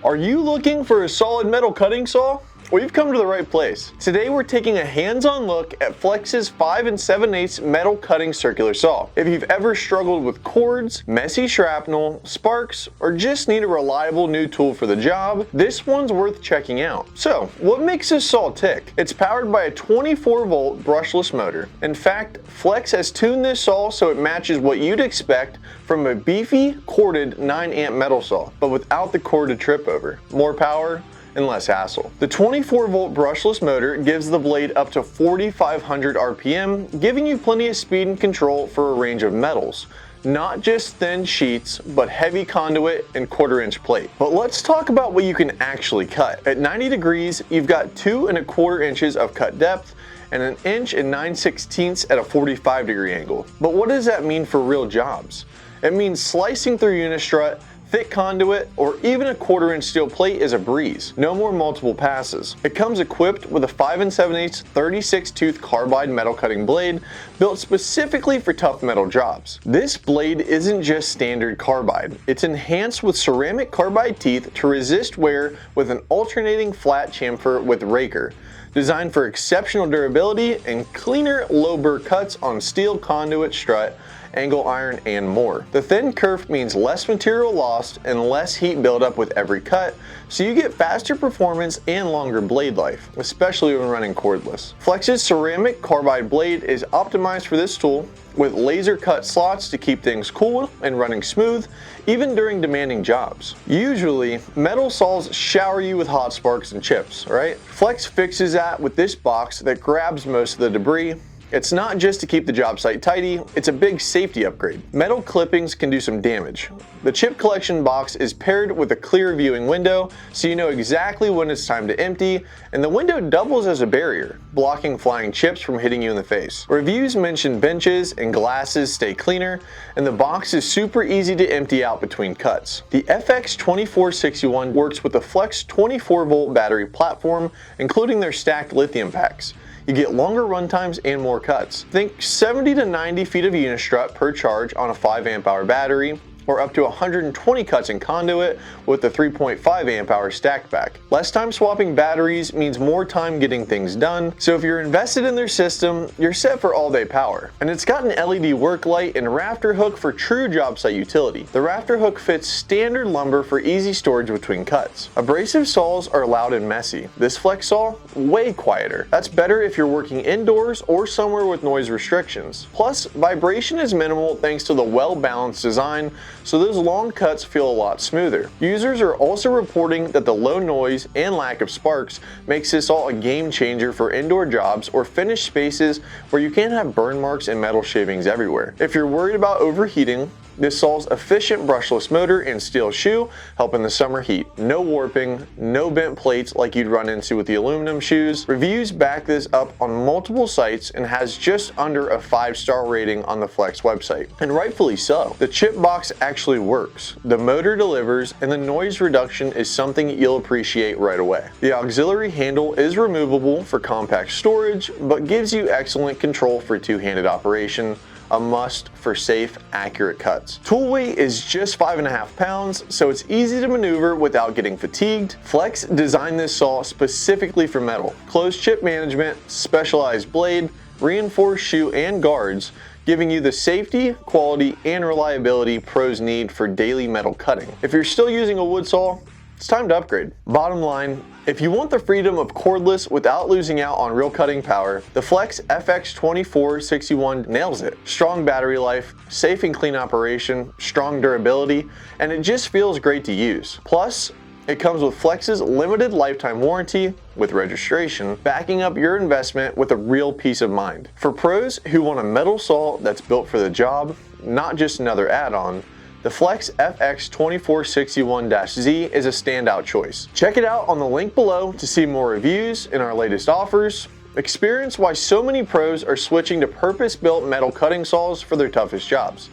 Are you looking for a solid metal cutting saw? Well, you've come to the right place. Today we're taking a hands-on look at Flex's 5 7/8 metal cutting circular saw. If you've ever struggled with cords, messy shrapnel, sparks, or just need a reliable new tool for the job, this one's worth checking out. So, what makes this saw tick? It's powered by a 24-volt brushless motor. In fact, Flex has tuned this saw so it matches what you'd expect from a beefy, corded 9-amp metal saw, but without the cord to trip over. More power and less hassle. The 24-volt brushless motor gives the blade up to 4,500 RPM, giving you plenty of speed and control for a range of metals. Not just thin sheets, but heavy conduit and 1/4-inch plate. But let's talk about what you can actually cut. At 90 degrees, you've got 2 1/4 inches of cut depth and 1 9/16 inches at a 45-degree angle. But what does that mean for real jobs? It means slicing through Unistrut, thick conduit, or even a 1/4-inch steel plate is a breeze. No more multiple passes. It comes equipped with a 5 7/8 36-tooth carbide metal cutting blade built specifically for tough metal jobs. This blade isn't just standard carbide. It's enhanced with ceramic carbide teeth to resist wear with an alternating flat chamfer with raker, designed for exceptional durability and cleaner low-burr cuts on steel conduit, strut, angle iron, and more. The thin kerf means less material lost and less heat buildup with every cut, so you get faster performance and longer blade life, especially when running cordless. Flex's ceramic carbide blade is optimized for this tool, with laser cut slots to keep things cool and running smooth, even during demanding jobs. Usually, metal saws shower you with hot sparks and chips, right? Flex fixes that with this box that grabs most of the debris. It's not just to keep the job site tidy, it's a big safety upgrade. Metal clippings can do some damage. The chip collection box is paired with a clear viewing window, so you know exactly when it's time to empty, and the window doubles as a barrier, blocking flying chips from hitting you in the face. Reviews mention benches and glasses stay cleaner, and the box is super easy to empty out between cuts. The FX2461 works with the Flex 24-volt battery platform, including their stacked lithium packs. You get longer runtimes and more cuts. Think 70 to 90 feet of Unistrut per charge on a 5 amp hour battery, or up to 120 cuts in conduit with the 3.5 amp hour stacked back. Less time swapping batteries means more time getting things done, so if you're invested in their system, you're set for all day power. And it's got an LED work light and rafter hook for true job site utility. The rafter hook fits standard lumber for easy storage between cuts. Abrasive saws are loud and messy. This Flex saw, way quieter. That's better if you're working indoors or somewhere with noise restrictions. Plus, vibration is minimal thanks to the well-balanced design, so those long cuts feel a lot smoother. Users are also reporting that the low noise and lack of sparks makes this all a game changer for indoor jobs or finished spaces where you can't have burn marks and metal shavings everywhere. If you're worried about overheating, this saw's efficient brushless motor and steel shoe help in the summer heat. No warping, no bent plates like you'd run into with the aluminum shoes. Reviews back this up on multiple sites and has just under a 5-star rating on the Flex website. And rightfully so. The chip box actually works. The motor delivers, and the noise reduction is something you'll appreciate right away. The auxiliary handle is removable for compact storage, but gives you excellent control for two-handed operation. A must for safe, accurate cuts. Tool weight is just 5.5 pounds, so it's easy to maneuver without getting fatigued. Flex designed this saw specifically for metal. Closed chip management, specialized blade, reinforced shoe and guards, giving you the safety, quality, and reliability pros need for daily metal cutting. If you're still using a wood saw, it's time to upgrade. Bottom line, if you want the freedom of cordless without losing out on real cutting power, the Flex FX2461 nails it. Strong battery life, safe and clean operation, strong durability, and it just feels great to use. Plus, it comes with Flex's limited lifetime warranty with registration, backing up your investment with a real peace of mind. For pros who want a metal saw that's built for the job, not just another add-on, the Flex FX2461-Z is a standout choice. Check it out on the link below to see more reviews and our latest offers. Experience why so many pros are switching to purpose-built metal cutting saws for their toughest jobs.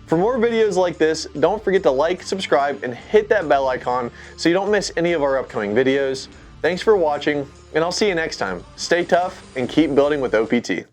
For more videos like this, don't forget to like, subscribe, and hit that bell icon so you don't miss any of our upcoming videos. Thanks for watching, and I'll see you next time. Stay tough and keep building with OPT.